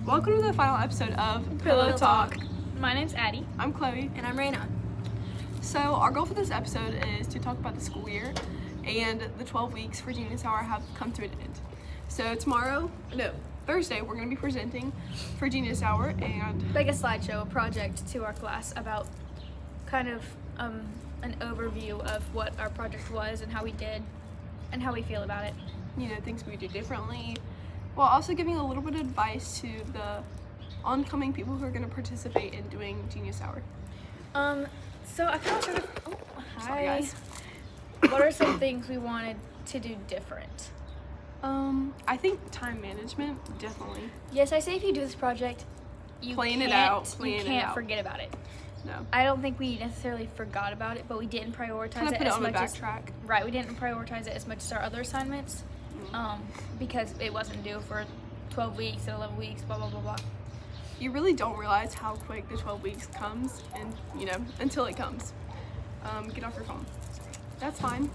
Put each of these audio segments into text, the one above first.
Welcome to the final episode of Pillow Talk. My name's Addie. I'm Chloe. And I'm Raina. So our goal for this episode is to talk about the school year, and the 12 weeks for Genius Hour have come to an end. So Thursday, we're going to be presenting for Genius Hour and Like a slideshow, a project to our class about kind of an overview of what our project was and how we did and how we feel about it. things we do differently, while also giving a little bit of advice to the oncoming people who are going to participate in doing Genius Hour. So I kind of sort of, Sorry, guys. What are some things we wanted to do different? I think time management, definitely. Yes, I say if you do this project, you can't forget about it. No. I don't think we necessarily forgot about it, but we didn't prioritize Kind of it put it as on the much as backtrack. right. We didn't prioritize it as much as our other assignments, because it wasn't due for 12 weeks and 11 weeks. Blah blah blah blah. You really don't realize how quick the 12 weeks comes, and until it comes. Get off your phone. That's fine.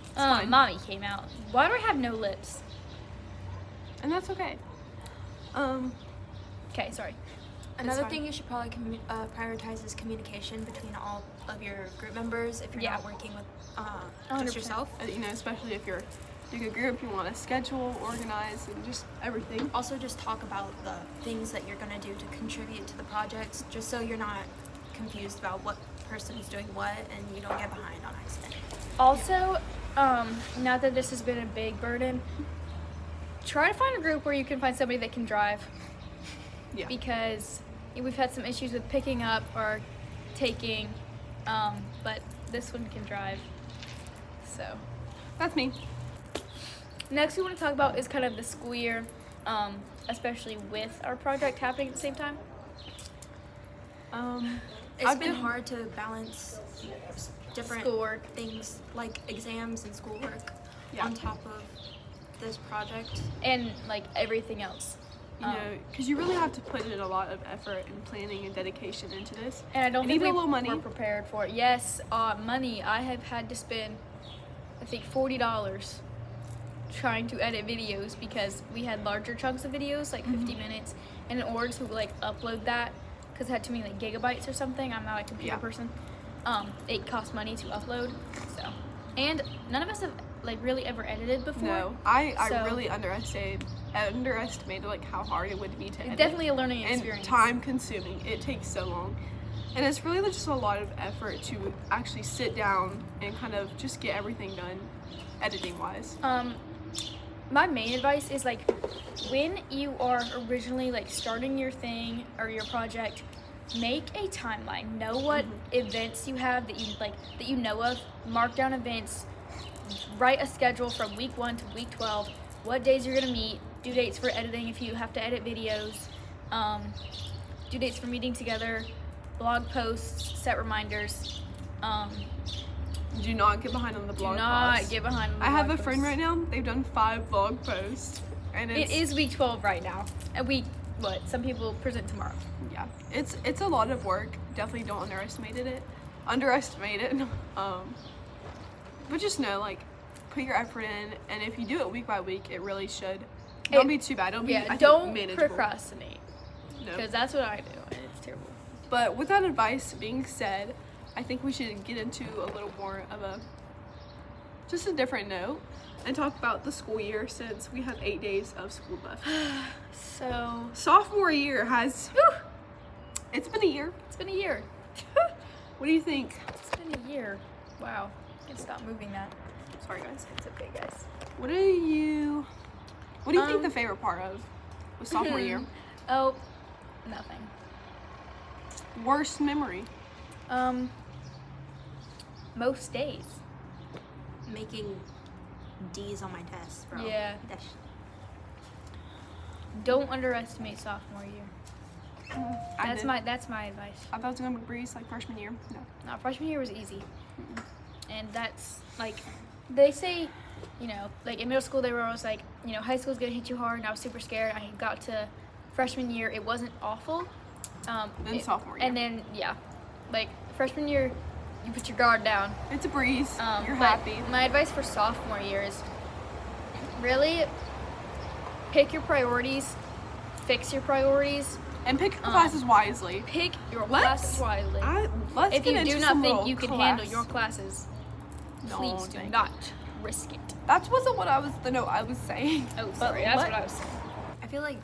It's fine. Mommy came out. Why do I have no lips? And that's okay. Okay, sorry. Another fine. thing you should probably prioritize is communication between all of your group members if you're Yeah. not working with 100%. just yourself. Especially if you're doing a group, you want to schedule, organize, and just everything. Also, just talk about the things that you're going to do to contribute to the projects, just so you're not confused about what person is doing what and you don't get behind on accident. Also, now that this has been a big burden, try to find a group where you can find somebody that can drive, Yeah. because we've had some issues with picking up or taking, but this one can drive. So That's me. next we want to talk about is kind of the school year, especially with our project happening at the same time. It's I've been been- hard to balance different Schoolwork. things like exams and schoolwork Yeah. on top of this project. And like everything else. Because you really have to put in a lot of effort and planning and dedication into this. And I don't And think even we a little money. were prepared for it. Yes, money. I have had to spend, I think, $40 trying to edit videos because we had larger chunks of videos, like 50 minutes. And in order to like upload that, because it had too many like gigabytes or something, I'm not a computer Yeah. person. It cost money to upload. So, and none of us have like really ever edited before. No, I So- really underestimated like how hard it would be to edit. It's definitely a learning And experience. time consuming. It takes so long. And it's really just a lot of effort to actually sit down and kind of just get everything done editing wise. My main advice is like when you are originally like starting your thing or your project, make a timeline. Know what events you have that you know of. Mark down events. Write a schedule from week 1 to week 12. What days you're gonna meet. Due dates for editing if you have to edit videos. Due dates for meeting together. Blog posts. Set reminders. Do not get behind on the Do blog not posts. get behind. On the I have a blog friend posts. right now. They've done 5 blog posts, and It is week 12 right now, and some people present tomorrow. Yeah, it's a lot of work. Definitely don't underestimate it. But just know, like, put your effort in, and if you do it week by week, it really should. Don't be too bad. I think, Don't manageable. procrastinate, No. because that's what I do, and it's terrible. But with that advice being said, I think we should get into a little more of just a different note and talk about the school year, since we have 8 days of school left. So Sophomore year it's been a year. it's been a year. What do you think? It's been a year. Wow, I can stop moving that. Sorry, guys. It's okay, guys. What do you think the favorite part of was sophomore year? Oh, nothing. Worst memory? Most days. Making D's on my test, bro. Yeah. That's- Don't underestimate sophomore year. That's my advice. I thought it was gonna be breeze like freshman year. No. No, freshman year was easy. And that's like, they say, like in middle school they were always like, high school's gonna hit you hard, and I was super scared. I got to freshman year, it wasn't awful. Then sophomore year. And then, like freshman year, you put your guard down. It's a breeze. You're But happy. my advice for sophomore year is really pick your priorities fix your priorities. And pick your classes wisely. Pick your Let's- classes wisely. Let's If get you into do not some think little you can class. handle your classes, No, please do thank not risk it. That wasn't what the note I was saying. Oh, But sorry, that's what I was saying. I feel like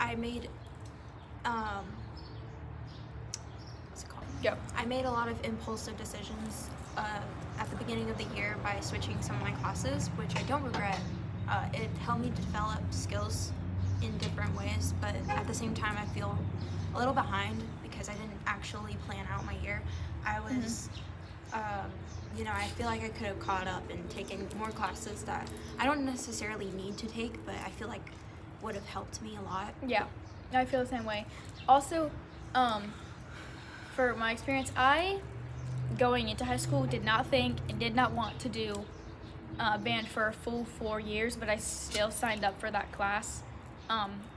I made what's it called? Go. I made a lot of impulsive decisions at the beginning of the year by switching some of my classes, which I don't regret. It helped me develop skills in different ways, but at the same time, I feel a little behind because I didn't actually plan out my year. I was, I feel like I could have caught up and taken more classes that I don't necessarily need to take, but I feel like would have helped me a lot. Yeah, I feel the same way. Also, for my experience, I, going into high school, did not think and did not want to do band for a full 4 years, but I still signed up for that class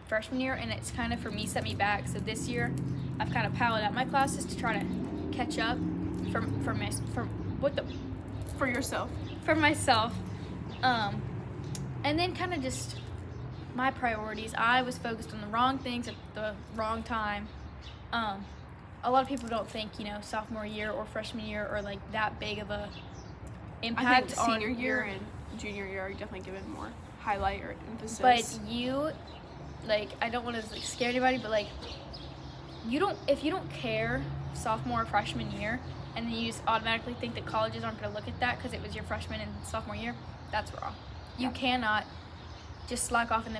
freshman year, and it's kind of, for me, set me back. So this year, I've kind of palette out my classes to try to catch up for yourself. myself. And then kind of just my priorities. I was focused on the wrong things at the wrong time. A lot of people don't think, sophomore year or freshman year are like that big of a impact I think on senior year your- and junior year are definitely given more highlight or emphasis. But you, I don't want to scare anybody, but if you don't care sophomore or freshman year, and then you just automatically think that colleges aren't going to look at that because it was your freshman and sophomore year, that's wrong. You Yeah. cannot just slack off and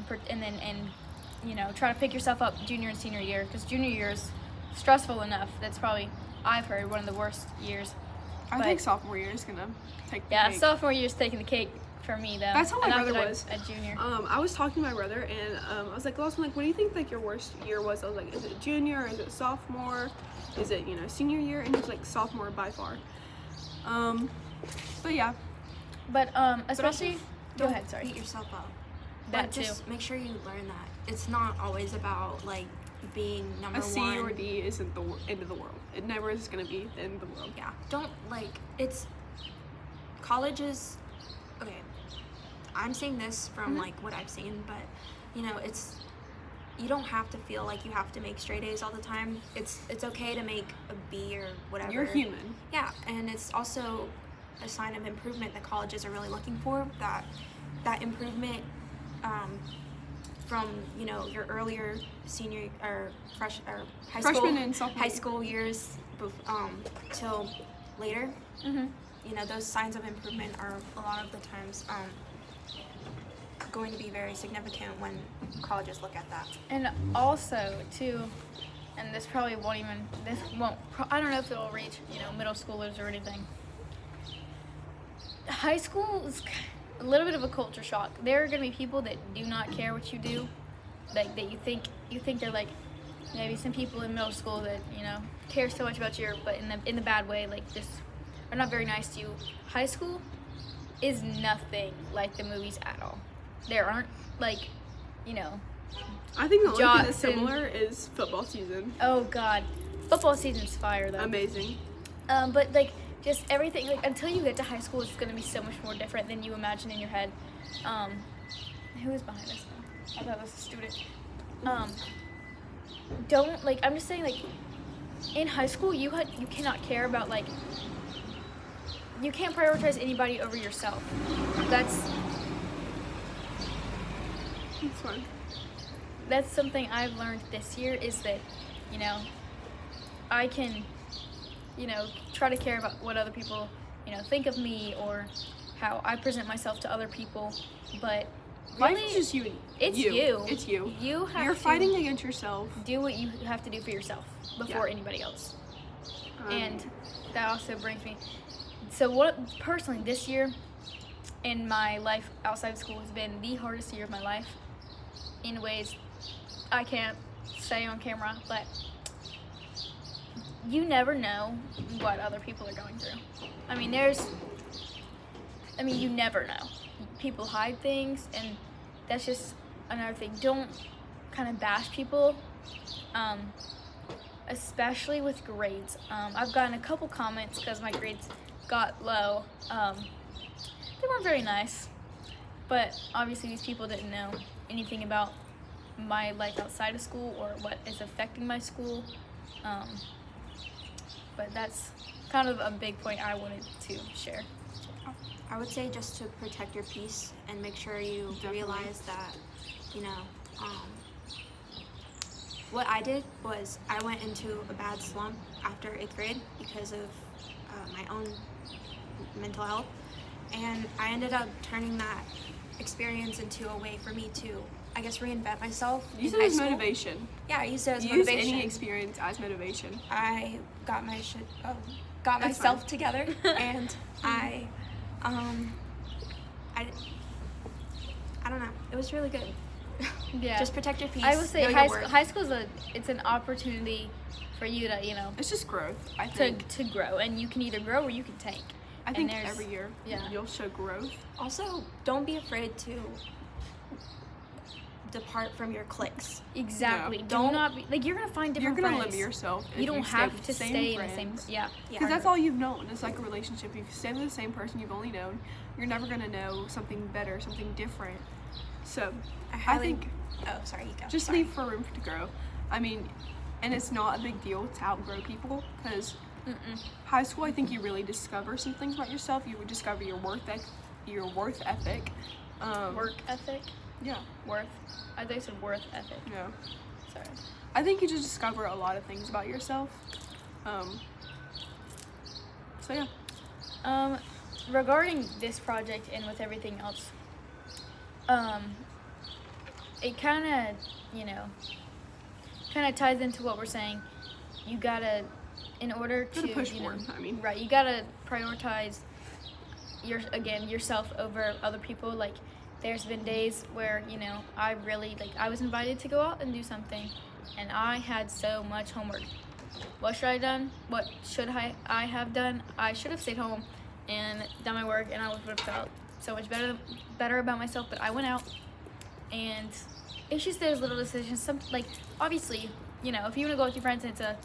try to pick yourself up junior and senior year, because junior year is stressful enough. That's probably, I've heard, one of the worst years. I but- think sophomore year is gonna take the Yeah, cake. sophomore year is taking the cake for me, though. That's how my And not brother that I'm was. a junior. I was talking to my brother, and I was like, Lawson, what do you think your worst year was? I was like, is it junior? Is it sophomore? Is it senior year? And he was like, sophomore by far. But yeah, But especially, go Don't ahead. Sorry. beat yourself up. That But just too. make sure you learn that it's not always about being number a C one. or D isn't the end of the world. It never is gonna be the end of the world. Yeah, don't it's colleges. Okay, I'm saying this from what I've seen, but it's, you don't have to feel like you have to make straight A's all the time. It's okay to make a B or whatever. You're human. Yeah, and it's also a sign of improvement that colleges are really looking for. That improvement from your earlier senior or high Freshman school and sophomore high year. school years till later. Mm-hmm. Those signs of improvement are a lot of the times going to be very significant when colleges look at that. And also, too, and this probably won't, I don't know if it'll reach, middle schoolers or anything. High school is a little bit of a culture shock. There are going to be people that do not care what you do, that you think they're maybe some people in middle school that, care so much about you, but in the bad way, just are not very nice to you. High school is nothing like the movies at all. There aren't, I think the only thing that's Johnson. similar is football season. oh God, football season's fire though. Amazing. But just everything, until you get to high school, it's gonna be so much more different than you imagine in your head. Who is behind us now? I thought it was a student. I'm just saying, in high school, you cannot care about you can't prioritize anybody over yourself. It's fun. That's something I've learned this year, is that, I can, try to care about what other people, think of me, or how I present myself to other people, but Life really, is just you. it's you. It's you. You have You're to fighting against yourself. do what you have to do for yourself before Yeah. anybody else. Um, And that also brings me, so what, personally, this year in my life outside of school has been the hardest year of my life in ways I can't say on camera, but you never know what other people are going through. You never know. People hide things, and that's just another thing. Don't kind of bash people, especially with grades. I've gotten a couple comments because my grades got low. They weren't very nice, but obviously these people didn't know anything about my life outside of school or what is affecting my school. But that's kind of a big point I wanted to share. I would say just to protect your peace and make sure you Definitely. realize that, you know, what I did was I went into a bad slump after 8th grade because of my own mental health, and I ended up turning that experience into a way for me to, I guess, reinvent myself. Use in it high as school. motivation. Yeah, I used it as Use motivation. any experience as motivation. I got That's myself fine. together, and I don't know. It was really good. Yeah. Just protect your peace. I would say know your worth. high school is it's an opportunity for you to, you know, It's just growth, I think. to grow, and you can either grow or you can tank. I think there's- every year yeah. you'll show growth. Also, don't be afraid to depart from your cliques. Exactly. No. Do Don't- not be like, you're gonna find You're different gonna friends. limit yourself. if You don't stay have with to the stay in the same. friends. Yeah. Yeah. Because that's all you've known. It's like a relationship. If you stay with the same person you've only known, you're never gonna know something better, something different. So I think Oh, sorry, you go. just Sorry. leave for room to grow. I mean, and it's not a big deal to outgrow people because high school, I think you really discover some things about yourself. You would discover your worth ethic. Work ethic. Yeah. Worth. I think it's a worth ethic. Yeah. Sorry. I think you just discover a lot of things about yourself. So yeah. Regarding this project and with everything else, it kind of, you know, ties into what we're saying. You gotta, in order to, Gotta push you know, forward, I mean. right, you gotta prioritize yourself over other people. Like, there's been days where, you know, I was invited to go out and do something, and I had so much homework. What should I have done? What should I have done? I should have stayed home and done my work, and I would have felt so much better about myself. But I went out, and it's just those little decisions. Obviously, you know, if you want to go with your friends and it's an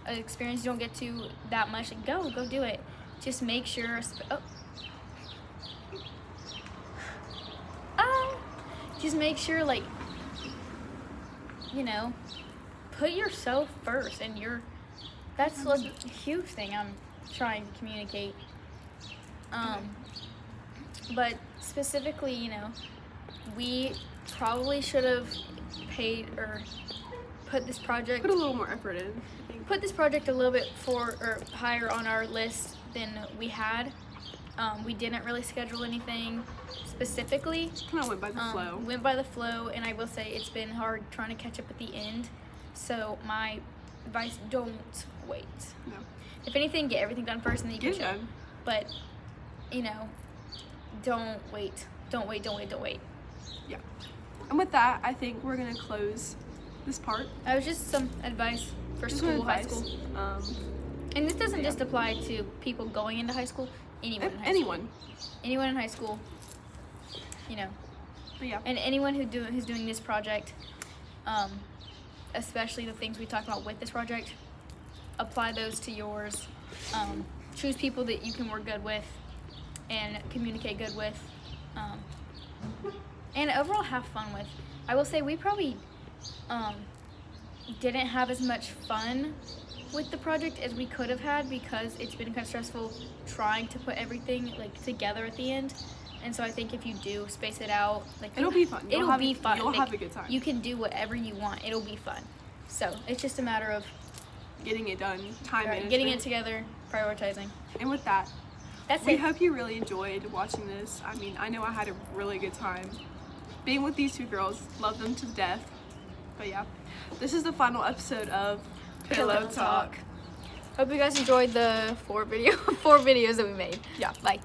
experience you don't get to that much, like, go do it. Just make sure. Just make sure, like, you know, put yourself first, and that's a huge thing I'm trying to communicate. But specifically, you know, we probably should have paid or put this project Put a little more effort in, I think. a little bit higher on our list than we had. We didn't really schedule anything specifically. Kind of went by the flow. Went by the flow, and I will say it's been hard trying to catch up at the end. So my advice: don't wait. No. If anything, get everything done first, and then you Get can it show. done. But you know, don't wait. Don't wait. Yeah. And with that, I think we're gonna close this part. That was just some advice for Just school, some high advice. school, and this doesn't just apply to people going into high school. Anyone in high Anyone. school. Anyone in high school. You know. But yeah. And anyone who's doing this project, especially the things we talked about with this project, apply those to yours. Choose people that you can work good with and communicate good with, and overall have fun with. I will say we probably didn't have as much fun with the project as we could have had because it's been kind of stressful trying to put everything together at the end. And so I think if you do space it out, It'll be fun. You'll It'll have- be fun. you'll have a good time. You can do whatever you want. It'll be fun. So it's just a matter of Getting it done. Time management. getting it together, prioritizing. And with that, That's we it. hope you really enjoyed watching this. I mean, I know I had a really good time being with these two girls. Love them to death. But yeah, this is the final episode of Pillow Talk. Hope you guys enjoyed the 4 videos that we made. Yeah. Bye.